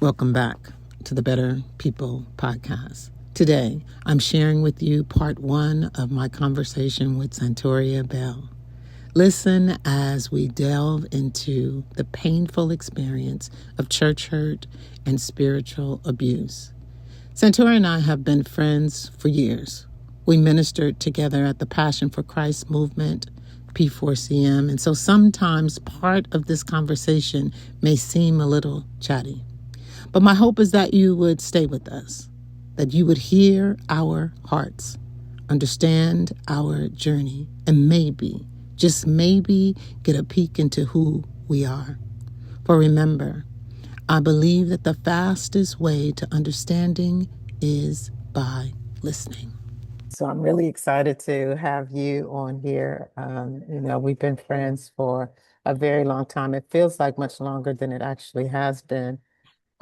Welcome back to the Better People podcast. Today, I'm sharing with you part one of my conversation with Santoria Bell. Listen as we delve into the painful experience of church hurt and spiritual abuse. Santoria and I have been friends for years. We ministered together at the Passion for Christ movement, P4CM, and so sometimes part of this conversation may seem a little chatty. But my hope is that you would stay with us, that you would hear our hearts, understand our journey, and maybe, just maybe, get a peek into who we are. For remember, I believe that the fastest way to understanding is by listening. So I'm really excited to have you on here. We've been friends for a very long time. It feels like much longer than it actually has been.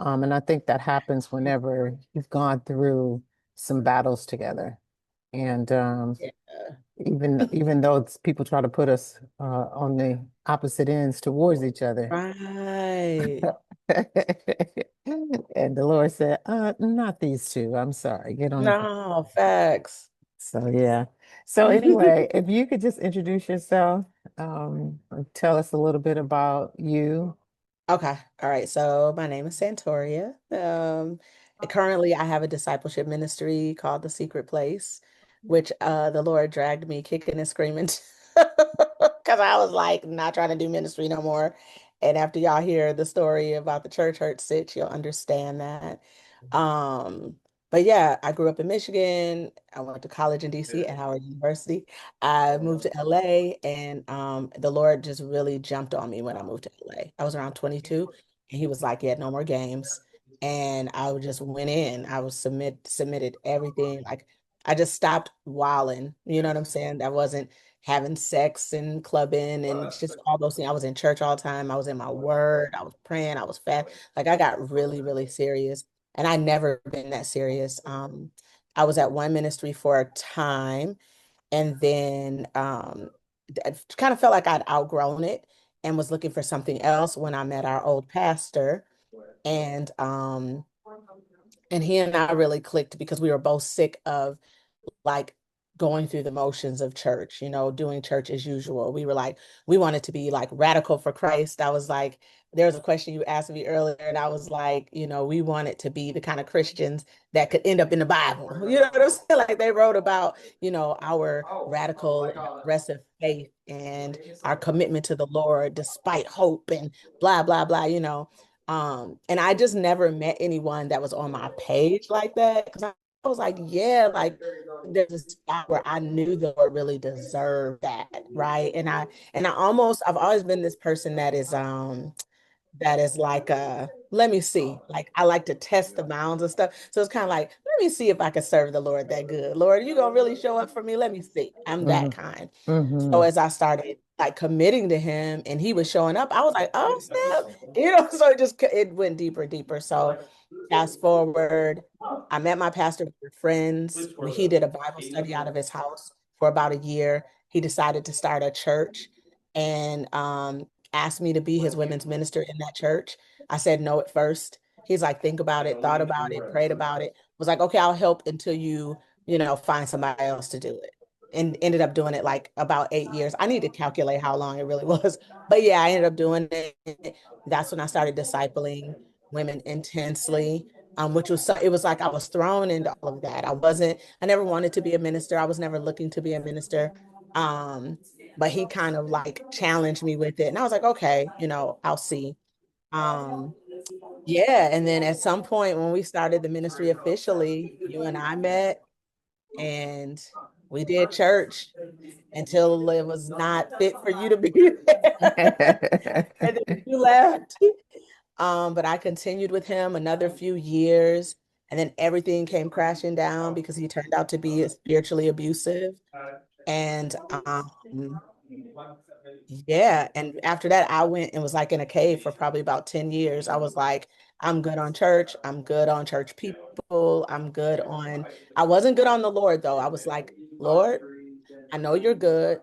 And I think that happens whenever you've gone through some battles together. And Yeah. even though people try to put us on the opposite ends towards each other. Right. And the Lord said, not these two. I'm sorry. Get on the phone. No, facts. So yeah. So anyway, if you could just introduce yourself, and tell us a little bit about you. Okay. All right. So my name is Santoria. Currently I have a discipleship ministry called The Secret Place, which the Lord dragged me kicking and screaming because I was like not trying to do ministry no more. And after y'all hear the story about the church hurt sitch, you'll understand that. Um, but yeah, I grew up in Michigan. I went to college in DC at Howard University. I moved to LA and the Lord just really jumped on me when I moved to LA. I was around 22 and he was like, yeah, no more games. And I just went in. I was submitted everything. Like I just stopped wilding. You know what I'm saying? I wasn't having sex and clubbing and just all those things. I was in church all the time. I was in my word. I was praying. I was fat. Like I got really, really serious. And I never been that serious. I was at one ministry for a time and then I kind of felt like I'd outgrown it and was looking for something else when I met our old pastor. And and he and I really clicked because we were both sick of like going through the motions of church, doing church as usual. We were like, we wanted to be like radical for Christ. I was like, there was a question you asked me earlier, and I was like, we wanted to be the kind of Christians that could end up in the Bible. You know what I'm saying? Like they wrote about, our radical and aggressive faith and our commitment to the Lord despite hope and blah, blah, blah. And I just never met anyone that was on my page like that. Because I was like, yeah, like there's a spot where I knew the Lord really deserved that, right? I've always been this person that is like let me see. Like I like to test the bounds and stuff. So it's kind of like, let me see if I can serve the Lord that good. Lord, you gonna really show up for me? Let me see. I'm Hmm. that kind. So Hmm. as I started like committing to him and he was showing up, I was like, oh snap. So it went deeper, deeper. So fast forward, I met my pastor, we were friends. He did a Bible study out of his house for about a year. He decided to start a church and asked me to be his women's minister in that church. I said no at first. He's like, think about it, thought about it, prayed about it, was like, okay, I'll help until you find somebody else to do it. And ended up doing it like about 8 years. I need to calculate how long it really was. But yeah, I ended up doing it. That's when I started discipling women intensely. It was like I was thrown into all of that. I never wanted to be a minister. I was never looking to be a minister. Um, but he kind of like challenged me with it. And I was like, okay, I'll see. Um, yeah. And then at some point when we started the ministry officially, you and I met and we did church until it was not fit for you to be there. And then you left. But I continued with him another few years, and then everything came crashing down because he turned out to be spiritually abusive. And yeah, and after that, I went and was like in a cave for probably about 10 years. I was like, I'm good on church. I'm good on church people. I wasn't good on the Lord though. I was like, Lord, I know you're good.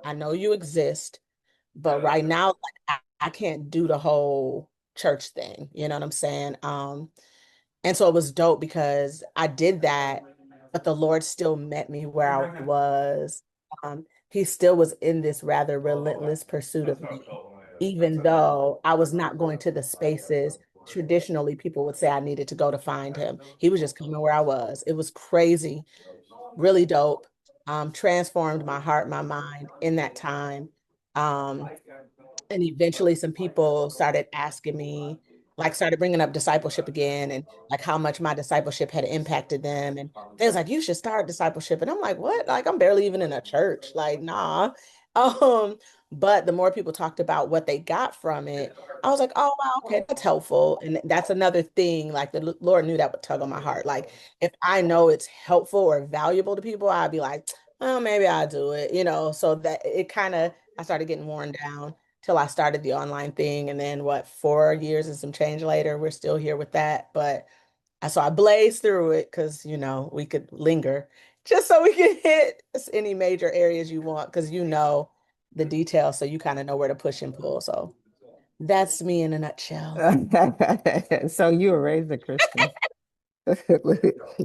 I know you exist, but right now, like, I can't do the whole. church thing. You know what I'm saying? And so it was dope because I did that, but the Lord still met me where I was. He still was in this rather relentless pursuit of me, even though I was not going to the spaces traditionally people would say I needed to go to find him. He was just coming where I was. It was crazy, really dope. Transformed my heart, my mind in that time. Um, and eventually some people started asking me, like started bringing up discipleship again and like how much my discipleship had impacted them. And they was like, you should start discipleship. And I'm like, what? Like I'm barely even in a church. Like, nah. Um, but the more people talked about what they got from it, I was like, oh wow, okay, that's helpful. And that's another thing, like the Lord knew that would tug on my heart. Like if I know it's helpful or valuable to people, I'd be like, well, maybe I'll do it, so that it kind of I started getting worn down till I started the online thing. And then what, 4 years and some change later, we're still here with that. But so I blazed through it because, we could linger just so we can hit any major areas you want because the details. So you kind of know where to push and pull. So that's me in a nutshell. So you were raised a Christian.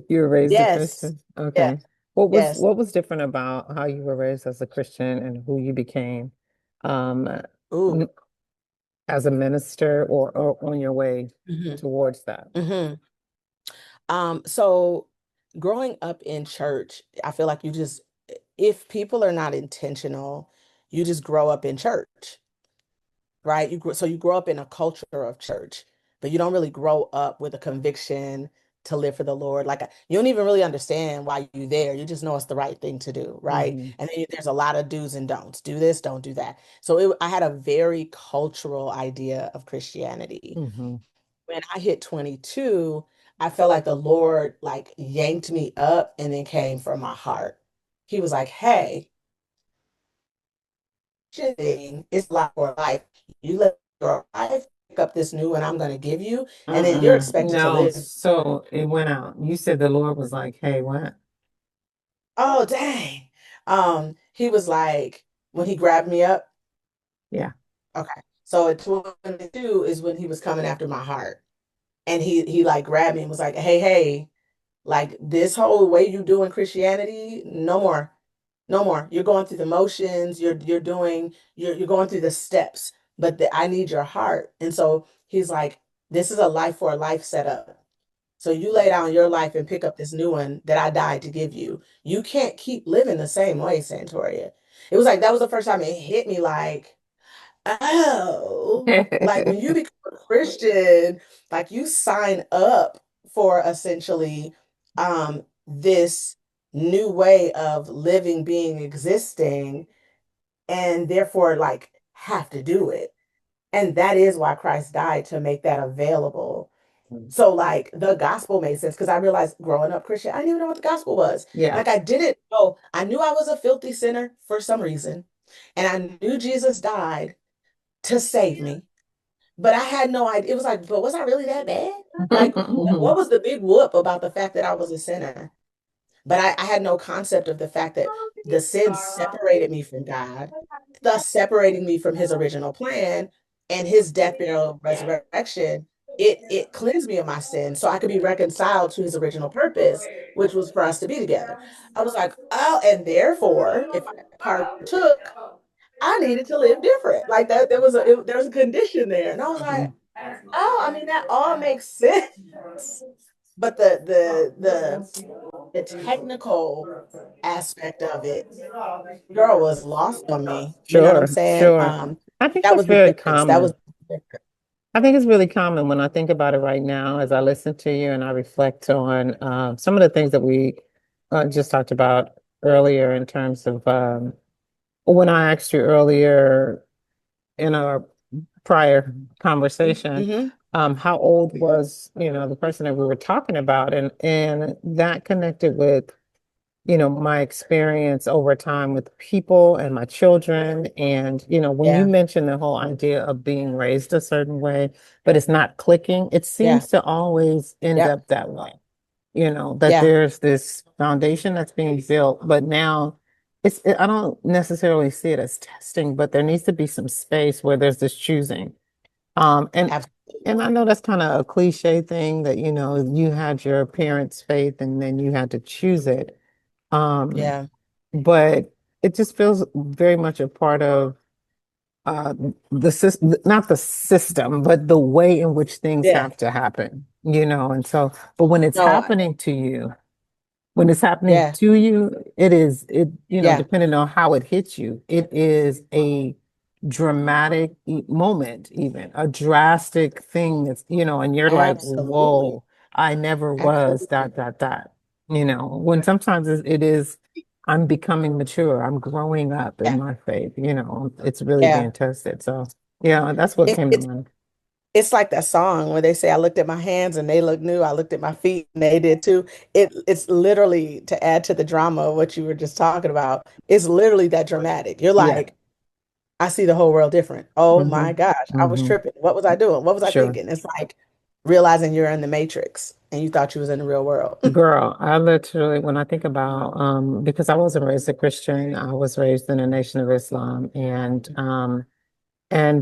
You were raised a Yes. Christian. Yes. Okay. What was Yes. what was different about how you were raised as a Christian and who you became um Ooh. n- as a minister or on your way hmm towards that? hmm So growing up in church, I feel like if people are not intentional, you just grow up in church, right? So you grow up in a culture of church, but you don't really grow up with a conviction to live for the Lord. Like you don't even really understand why you're there. You just know it's the right thing to do, right? Hmm. And then there's a lot of do's and don'ts. Do this, don't do that. So I had a very cultural idea of Christianity. Hmm. When I hit 22, I felt like the Lord like yanked me up and then came from my heart. He was like, "Hey, thing is life for life. You live your life, pick up this new one I'm going to give you, and then you're expected to No, live." so it went out. You said the Lord was like, "Hey, what?" Oh, dang. He was like, when he grabbed me up, Yeah. okay. So at 22 is when he was coming after my heart. And he like grabbed me and was like, "Hey, hey, like this whole way you doing Christianity, no more. No more. You're going through the motions, you're going through the steps, but I need your heart." And so he's like, "This is a life for a life setup. So you lay down your life and pick up this new one that I died to give you. You can't keep living the same way, Santoria." It was like that was the first time it hit me like, oh, like when you become a Christian, like you sign up for essentially this new way of living, being, existing, and therefore like have to do it. And that is why Christ died to make that available. So like the gospel made sense because I realized growing up Christian, I didn't even know what the gospel was. Yeah. Like I didn't know. I knew I was a filthy sinner for some reason. And I knew Jesus died to save me. But I had no idea. It was like, but was I really that bad? Like, what was the big whoop about the fact that I was a sinner? But I had no concept of the fact that the sin separated me from God, thus separating me from his original plan, and his death, burial, resurrection. It cleansed me of my sin so I could be reconciled to his original purpose, which was for us to be together. I was like, oh, and therefore, if I partook, I needed to live different. Like that, there was a condition there. And I was like, oh, I mean, that all makes sense. But the technical aspect of it, girl, was lost on me. You know what I'm Sure, saying? sure. I think That that's was the very difference. That was common. I think it's really common when I think about it right now as I listen to you and I reflect on some of the things that we just talked about earlier in terms of when I asked you earlier in our prior conversation, hmm how old was, the person that we were talking about, and that connected with my experience over time with people and my children. And, when you Yeah, mentioned the whole idea of being raised a certain way, but it's not clicking, it yeah, seems to always end yep, up that way, that yeah. there's this foundation that's being built, but now I don't necessarily see it as testing, but there needs to be some space where there's this choosing. And Absolutely. I know that's kind of a cliche thing that, you had your parents' faith and then you had to choose it. Um, Yeah. but it just feels very much a part of uh the system, not the system, but the way in which things Yeah. have to happen, and so, but when it's No, happening to you, when it's happening yeah. to you, Yeah. depending on how it hits you, it is a dramatic moment, even a drastic thing that's, and you're like, Absolutely. whoa, I never was Absolutely. that, when sometimes it is, I'm becoming mature, I'm growing up in Yeah. my faith, it's really Yeah. being tested. So, yeah, that's what It, came to it's mind. it's like that song where they say, I looked at my hands and they looked new. I looked at my feet and they did too. It's literally to add to the drama of what you were just talking about. It's literally that dramatic. You're Yeah. like, I see the whole world different. Oh Hmm. my gosh, I was Hmm. tripping. What was I doing? What was I Sure. thinking? It's like realizing you're in the Matrix and you thought you was in the real world. Girl, I literally, when I think about, because I wasn't raised a Christian, I was raised in a Nation of Islam, and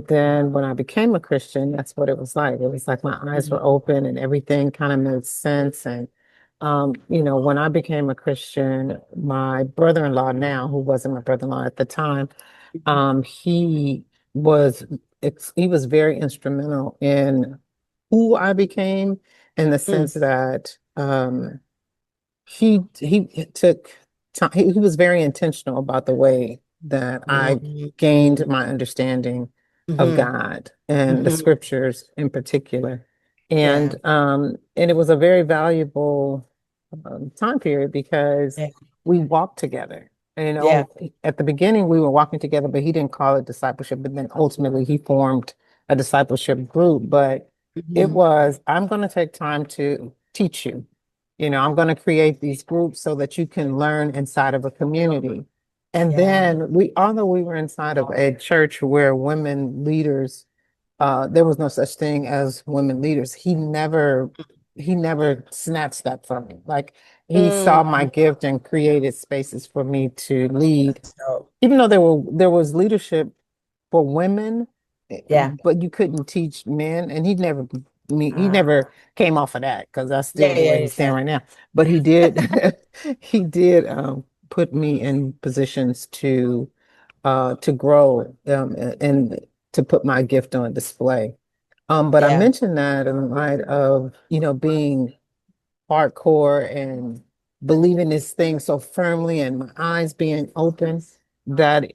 then when I became a Christian, that's what it was like. It was like my eyes were Mhm. open and everything kind of made sense. And, when I became a Christian, my brother-in-law now, who wasn't my brother-in-law at the time, he was, he was very instrumental in who I became, in the Mm. sense that, he took time, he was very intentional about the way that I gained Mhm. my understanding of Mhm. God and the Mhm. scriptures in particular. Yeah. And it was a very valuable time period because Yeah. we walked together. And, Yeah. at the beginning we were walking together, but he didn't call it discipleship. But then ultimately he formed a discipleship group. But it Mhm. was, I'm going to take time to teach you. I'm going to create these groups so that you can learn inside of a community. And Yeah. then although we were inside of a church where women leaders, there was no such thing as women leaders. He never snatched that from me. Like, he saw my Mm. gift and created spaces for me to lead, So, even though there was leadership for women, yeah. but you couldn't teach men. And he Ah. never came off of that, because that's still Yeah, the way yeah, he's standing yeah. right now. But he did, he did put me in positions to grow, and to put my gift on display. But I Yeah. mentioned that in light of, being hardcore and believing this thing so firmly, and my eyes being open, that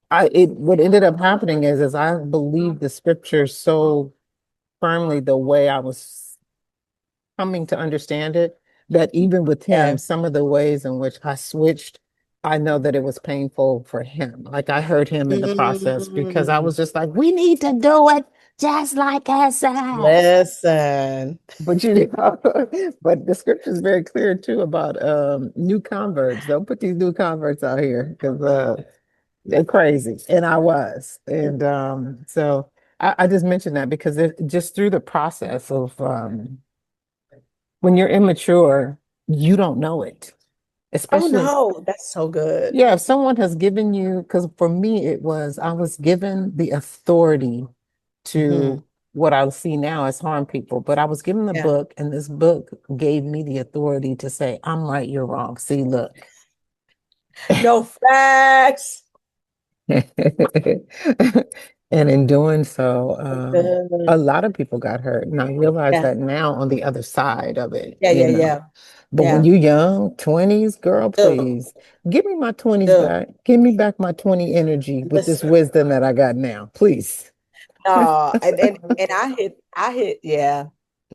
what ended up happening is I believed the scripture so firmly, the way I was coming to understand it, that even with him, Yeah. some of the ways in which I switched, I know that it was painful for him. Like, I hurt him in the process, because I Mm. was just like, we need to do it just like I said. Listen. But but the scripture is very clear too about new converts. Don't put these new converts out here, because they're crazy. And I was. And so I just mentioned that because just through the process of when you're immature, you don't know it. Oh Especially, no, that's so good. yeah, if someone has given you, because for me it was, I was given the authority Hmm. to, what I see now as harm people, but I was given the Yeah. book, and this book gave me the authority to say, I'm right, you're wrong. See, look. No facts. And in doing so, a Good. lot of people got hurt. And I realize Yeah. that now on the other side of it, Yeah, yeah, yeah. But when Yeah. you young, 20s, girl, Dude, please give me my 20s dude. back. Give me back my 20 energy with this Listen. wisdom that I got now, please. No, and I hit, yeah.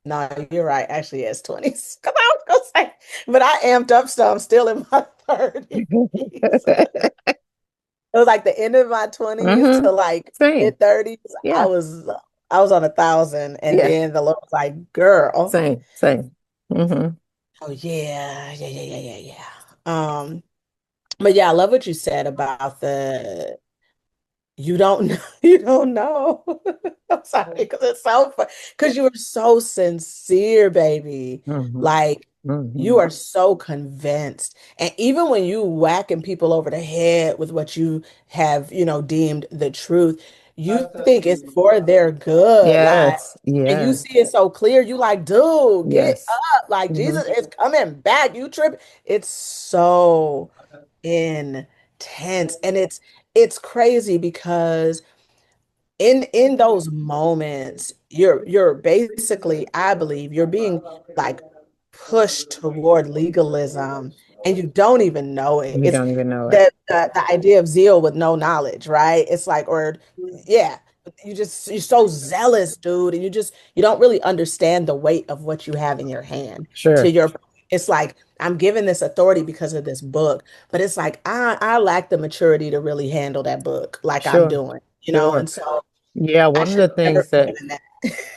No, you're right. Actually, yes, 20s. Because I was gonna say, but I amped up stuff. I'm still in my 30s. It was like the end of my 20s Hmm. to like Same. mid 30s. I Yeah. was I was on 1,000. And Yeah. then the Lord was like, girl. Same. Same. Hmm. Oh yeah, yeah, yeah, yeah, yeah, yeah. But yeah, I love what you said about the you don't know, you don't know. I'm sorry, because it's so fun. Because you were so sincere, baby. Hmm. Like you Hmm. are so convinced. And even when you whacking people over the head with what you have, deemed the truth, you think it's for their good, like, Yes, and you yes, see it so clear, you like, dude, get yes. up, like Hmm. Jesus is coming back. You trip. It's so intense, and it's crazy because in those moments, you're basically, I believe, you're being like pushed toward legalism, and you don't even know it. You It's don't even know it. the idea of zeal with no knowledge, right? It's like, or yeah, you're so zealous, dude, and you don't really understand the weight of what you have in your hand. To Sure, your, it's like I'm given this authority because of this book, but it's like I lack the maturity to really handle that book like I'm sure, doing, sure. and so. Yeah, I one of should the have never things been that given that.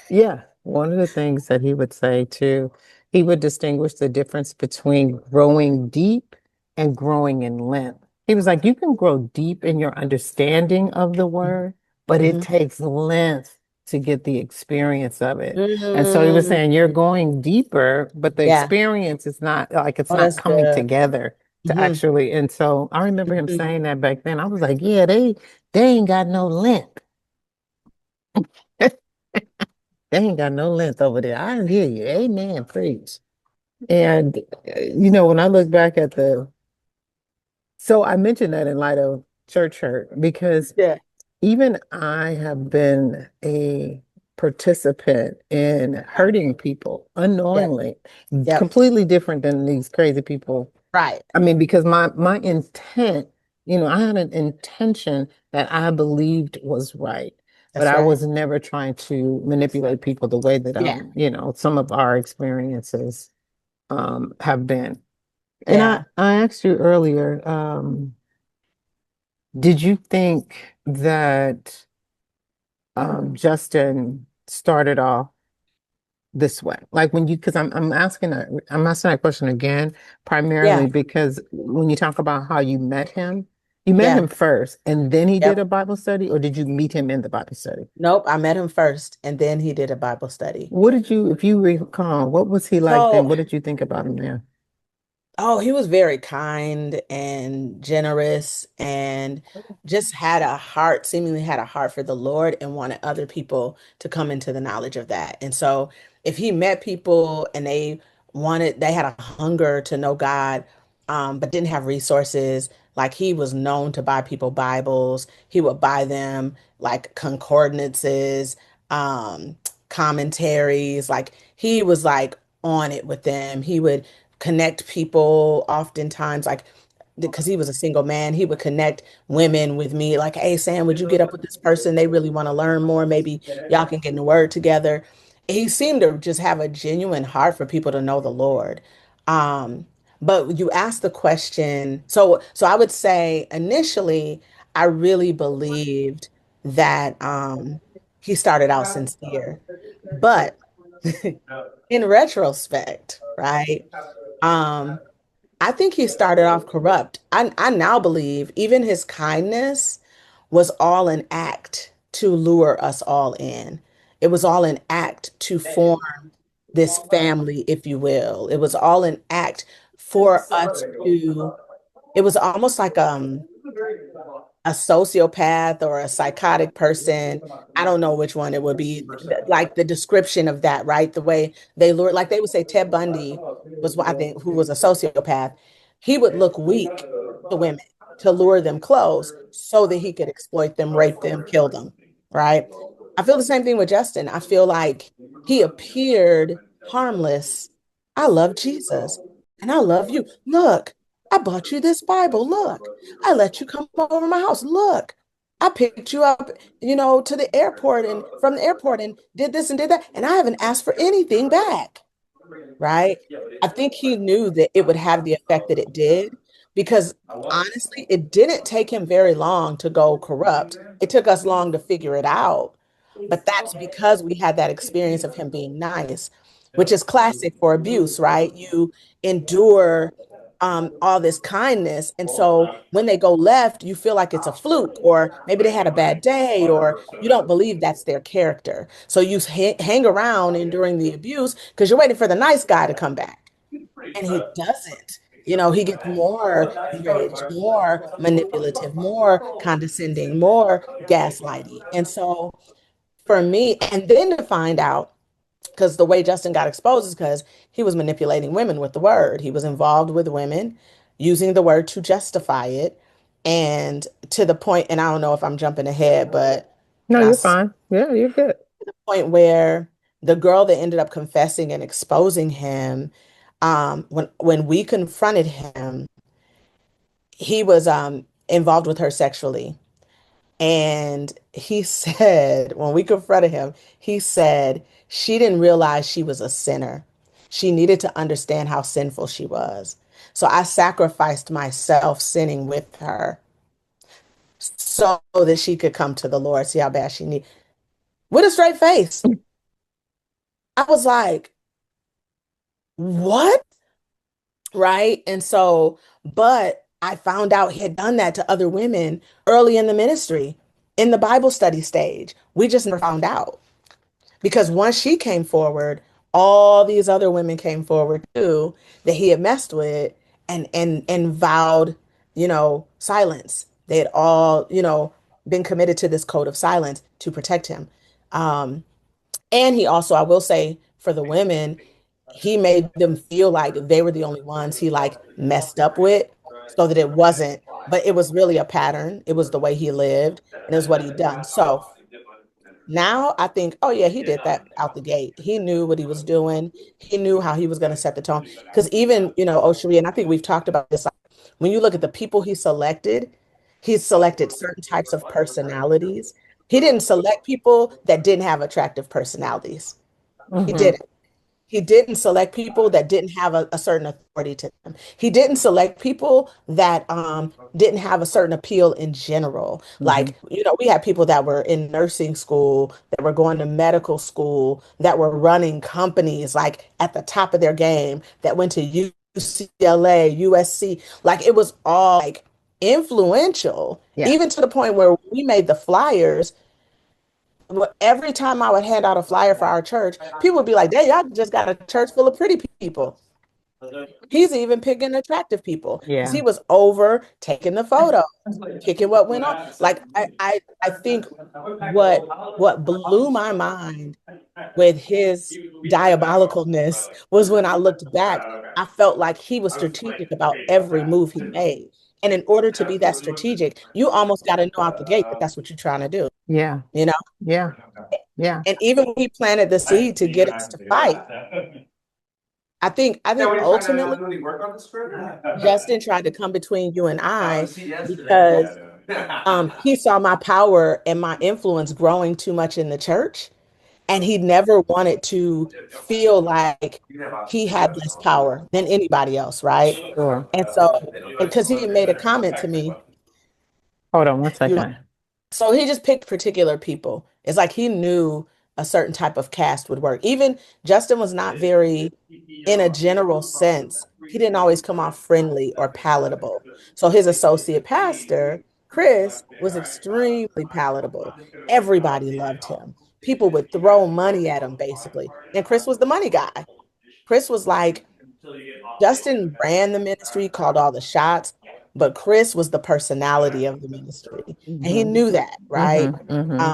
Yeah, one of the things that he would say too, he would distinguish the difference between growing deep and growing in length. He was like, you can grow deep in your understanding of the word, but it Mhm. takes length to get the experience of it. And so he was Mm, saying, you're going deeper, but the yeah. experience is not like it's Oh, not that's coming good. together to Hmm. actually. And so I remember him Hmm. saying that back then. I was like, yeah, they ain't got no length. They ain't got no length over there. I hear you. Amen. Preach. And, when I look back at so I mentioned that in light of church hurt, because Yeah. even I have been a participant in hurting people Yep. unknowingly, Yep. completely different than these crazy people. Right. I mean, because my intent, I had an intention that I believed was right, but That's I right. was never trying to manipulate people the way that Yeah. some of our experiences have been. And I Yeah. I asked you earlier, did you think that Justin started off this way? Like when because I'm asking that question again, primarily Yeah. because when you talk about how you met Yeah. him first and then he did Yep. a Bible study, or did you meet him in the Bible study? Nope. I met him first and then he did a Bible study. If you recall, what was he like then? So, What did you think about him there? oh, he was very kind and generous and just seemingly had a heart for the Lord and wanted other people to come into the knowledge of that. And so if he met people and they had a hunger to know God, but didn't have resources, like he was known to buy people Bibles. He would buy them like concordances, um, commentaries, like he was like on it with them. He would connect people oftentimes, like because he was a single man, he would connect women with me, like, hey, Sam, would you get up with this person? They really want to learn more. Maybe y'all can get in the word together. He seemed to just have a genuine heart for people to know the Lord. Um, but you asked the question, so I would say initially, I really believed that he started out sincere. But in retrospect, right? Um, I think he started off corrupt. I now believe even his kindness was all an act to lure us all in. It was all an act to form this family, if you will. It was all an act for us to, it was almost like a sociopath or a psychotic person. I don't know which one it would be, like the description of that, right? The way they lure, like they would say Ted Bundy was, I think, who was a sociopath. He would look weak to women to lure them close so that he could exploit them, rape them, kill them, right? I feel the same thing with Justin. I feel like he appeared harmless. I love Jesus and I love you. Look, I bought you this Bible. Look. I let you come over my house. Look, I picked you up, to the airport and from the airport and did this and did that. And I haven't asked for anything back, right? I think he knew that it would have the effect that it did because honestly, it didn't take him very long to go corrupt. It took us long to figure it out. But that's because we had that experience of him being nice, which is classic for abuse, right? You endure all this kindness. And so when they go left, you feel like it's a fluke, or maybe they had a bad day, or you don't believe that's their character. So you hang around enduring the abuse because you're waiting for the nice guy to come back. And he doesn't. He gets more enraged, more manipulative, more condescending, more gaslighty. And so for me, and then to find out, because the way Justin got exposed is because he was manipulating women with the word. He was involved with women, using the word to justify it. And to the point, and I don't know if I'm jumping ahead, but No, can I you're s- fine. Yeah, you're good. point where the girl that ended up confessing and exposing him, when we confronted him, he was involved with her sexually. And he said, when we confronted him, he said she didn't realize she was a sinner. She needed to understand how sinful she was. So I sacrificed myself sinning with her so that she could come to the Lord, see how bad she needed. With a straight face. I was like, what? Right? And so, but I found out he had done that to other women early in the ministry, in the Bible study stage. We just never found out. Because once she came forward, all these other women came forward too that he had messed with and vowed, silence. They had all, been committed to this code of silence to protect him. Um, and he also, I will say, for the women, he made them feel like they were the only ones he like messed up with, so that it wasn't, but it was really a pattern. It was the way he lived and it was what he'd done. So now I think, oh yeah, he did that out the gate. He knew what he was doing. He knew how he was going to set the tone. Because even, Oshiri, and I think we've talked about this, like, when you look at the people he selected certain types of personalities. He didn't select people that didn't have attractive personalities. He Hmm. didn't. He didn't select people that didn't have a certain authority to them. He didn't select people that didn't have a certain appeal in general. Hmm. Like, we had people that were in nursing school, that were going to medical school, that were running companies like at the top of their game, that went to UCLA, USC. Like it was all like influential, Yeah. even to the point where we made the flyers. Every time I would hand out a flyer for our church, people would be like, "Hey, y'all just got a church full of pretty people." He's even picking attractive people because Yeah. he was over taking the photos, picking what went on. Like I think what blew my mind with his diabolicalness was when I looked back, I felt like he was strategic about every move he made. And in order to be that strategic, you almost got to know out the gate that that's what you're trying to do, Yeah. you know? Yeah. Yeah. And even when he planted the seed to get us to fight, I think ultimately Justin tried to come between you and I because he saw my power and my influence growing too much in the church, and he never wanted to feel like he had less power than anybody else, right? Sure. And so, because he made a comment to me, Hold on one you second. so he just picked particular people. It's like he knew a certain type of cast would work. Even Justin was not very, in a general sense, he didn't always come off friendly or palatable. So his associate pastor, Chris, was extremely palatable. Everybody loved him. People would throw money at him, basically. And Chris was the money guy. Chris was like, Justin ran the ministry, called all the shots, but Chris was the personality of the ministry. And he Hmm. knew that, right? Hmm. Hmm.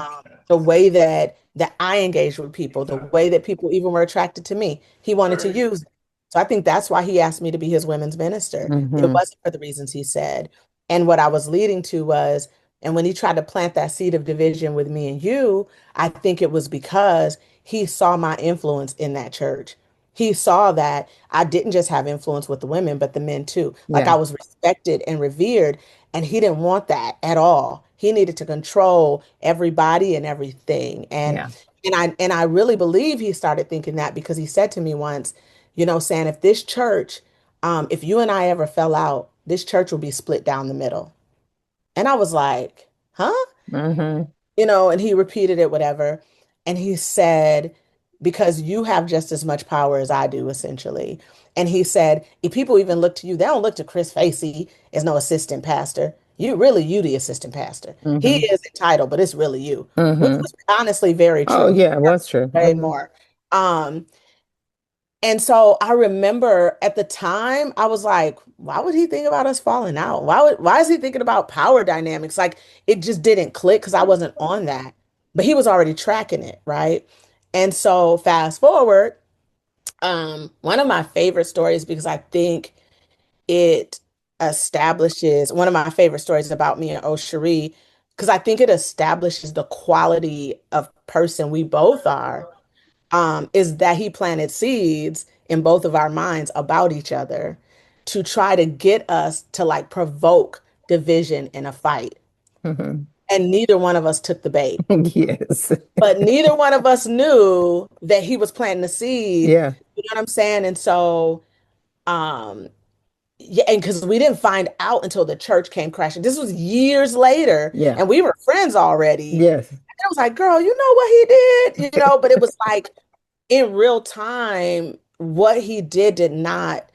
The way that I engaged with people, the way that people even were attracted to me, he wanted to use it. So I think that's why he asked me to be his women's minister. It Hmm. wasn't for the reasons he said. And what I was leading to was, and when he tried to plant that seed of division with me and you, I think it was because he saw my influence in that church. He saw that I didn't just have influence with the women, but the men too. Like I Yeah. was respected and revered, and he didn't want that at all. He needed to control everybody and everything. And Yeah. and I really believe he started thinking that because he said to me once, saying if this church, if you and I ever fell out, this church will be split down the middle. And I was like, huh? Hmm. And he repeated it, whatever. And he said, because you have just as much power as I do, essentially. And he said, if people even look to you, they don't look to Chris Facey as no assistant pastor. You the assistant pastor. He Hmm. is entitled, but it's really you, which Hmm. was honestly very Oh, true. He yeah, it was deserves true. way Hmm. more. Um, And so I remember at the time, I was like, why would he think about us falling out? Why is he thinking about power dynamics? Like it just didn't click because I wasn't on that. But he was already tracking it, right? And so fast forward, one of my favorite stories because I think it establishes one of my favorite stories about me and Oshari, because I think it establishes the quality of person we both are, is that he planted seeds in both of our minds about each other to try to get us to like provoke division in a fight. Hmm. And neither one of us took the bait. Yes. But neither one of us knew that he was planting the seed. Yeah. You know what I'm saying? And so, um, yeah, and because we didn't find out until the church came crashing. This was years later, Yeah. and we were friends already. And Yes. it was like, girl, you know what he did? You know, but it was like in real time, what he did not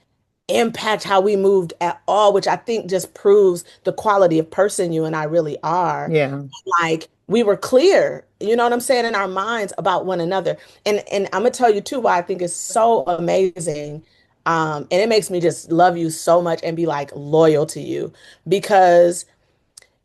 impact how we moved at all, which I think just proves the quality of person you and I really are. Yeah. Like we were clear, you know what I'm saying, in our minds about one another. And I'm gonna tell you too why I think it's so amazing. And it makes me just love you so much and be like loyal to you because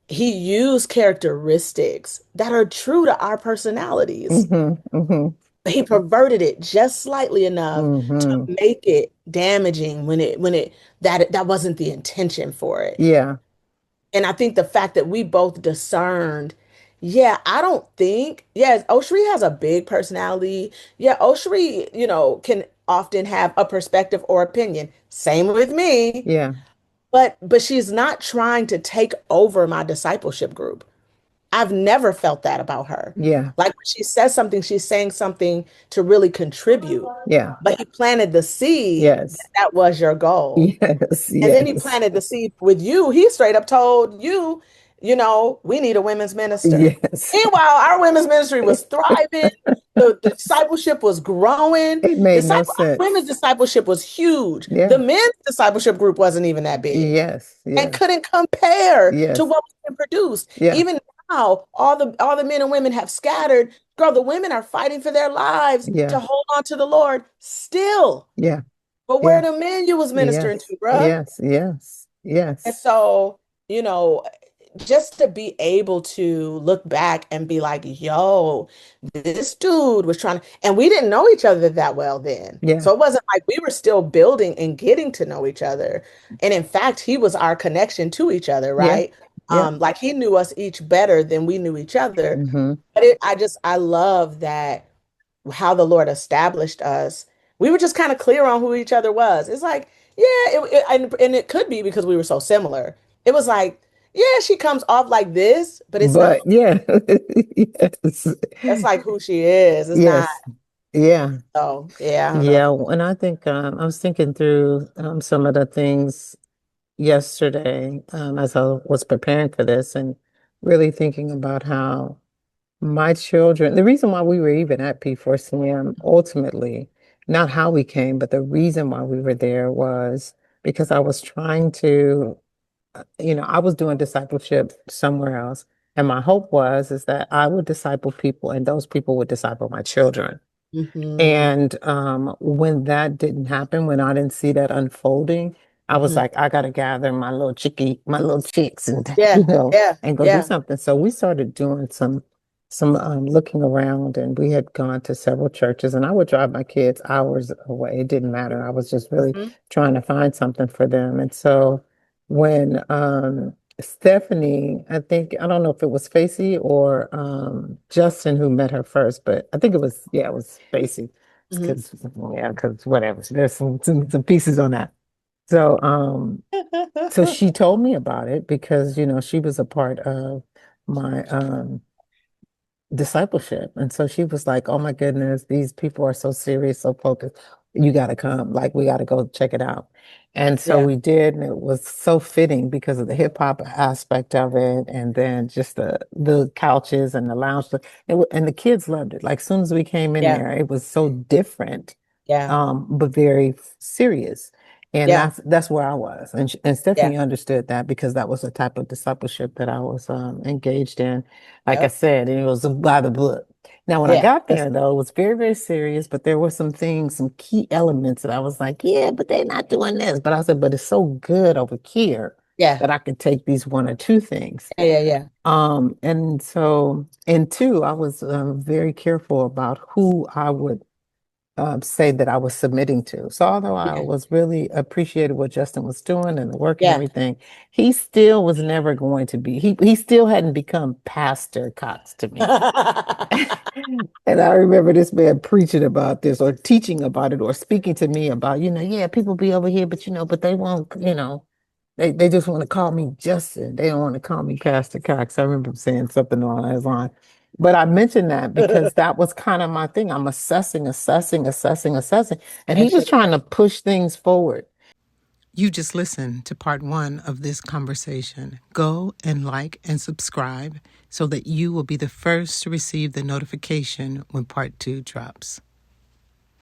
he used characteristics that are true to our personalities. Hmm. Hmm. He perverted it just slightly enough to Hmm. make it damaging when it that wasn't the intention for it. Yeah. And I think the fact that we both discerned, yeah, I don't think, yes, Oshri has a big personality. Yeah, Oshri, can often have a perspective or opinion. Same with me, Yeah. but she's not trying to take over my discipleship group. I've never felt that about her. Yeah. Like when she says something, she's saying something to really contribute. Yeah. But he planted the seed Yes. that was your goal. Yes. And then he Yes. planted the seed with you. He straight up told you, we need a women's minister. Yes. Meanwhile, our women's ministry was thriving. The discipleship was growing. It made no Our sense. women's discipleship was huge. The Yeah. men's discipleship group wasn't even that big Yes. and Yes. couldn't compare to Yes. what was being produced. Yeah. Even now, all the men and women have scattered. Girl, the women are fighting for their lives Yeah. to hold on to the Lord still. Yeah. But where Yeah. the men you was ministering Yes. to, bruh? Yes. Yes. And Yes. so, you know, just to be able to look back and be like, yo, this dude was trying to, and we didn't know each other that well then. Yeah. So it wasn't like we were still building and getting to know each other. And in fact, he was our connection to each other, Yeah. right? Yeah. Like he knew us each better than we knew each other. Hmm. But I love that how the Lord established us. We were just kind of clear on who each other was. It's like, yeah, and it could be because we were so similar. It was like, yeah, she comes off like this, but it's not. But yeah. Yes. That's like who she is. It's not. Yes. Yeah. So yeah, I don't know. Yeah. And I think I was thinking through some of the things yesterday as I was preparing for this and really thinking about how my children, the reason why we were even at P4CM, ultimately, not how we came, but the reason why we were there was because I was trying to, I was doing discipleship somewhere else. And my hope was is that I would disciple people and those people would disciple my children. Hmm. And when that didn't happen, when I didn't see that unfolding, I was Hmm. like, I gotta gather my little chicks, and Yeah, yeah, and go do yeah. something. So we started doing some looking around, and we had gone to several churches, and I would drive my kids hours away. It didn't matter. I was just really Hmm. trying to find something for them. And so when Stephanie, I don't know if it was Facey or Justin who met her first, but I think it was Facey. Hmm. Because whatever. There's some pieces on that. So so she told me about it because, she was a part of my discipleship. And so she was like, oh my goodness, these people are so serious, so focused. You got to come. Like, we got to go check it out. And so Yeah, we did. And it was so fitting because of the hip hop aspect of it. And then just the couches and the lounge. And the kids loved it. Like, as soon as we came in yeah, there, it was so different, yeah. but very serious. And Yeah. that's where I was. And Yeah. Stephanie understood that because that was the type of discipleship that I was engaged in. Like I Yep. said, it was by the book. Now, when I Yeah. got there, though, it was very, very serious, but there were some things, some key elements that I was like, yeah, but they're not doing this. But I said, but it's so good over here Yeah. that I could take these one or two things. Yeah. Yeah. Yeah. And so, and two, I was very careful about who I would say that I was submitting to. So although I Yeah. was really appreciated what Justin was doing and the work and Yeah. everything, he still was never going to be, he still hadn't become Pastor Cox to me. And I remember this man preaching about this or teaching about it or speaking to me about, yeah, people be over here, but but they won't, they just want to call me Justin. They don't want to call me Pastor Cox. I remember him saying something along those lines. But I mentioned that because that was kind of my thing. I'm assessing, assessing, assessing, assessing. And he As was you trying to push things forward. You just listened to part one of this conversation. Go and like and subscribe so that you will be the first to receive the notification when part two drops.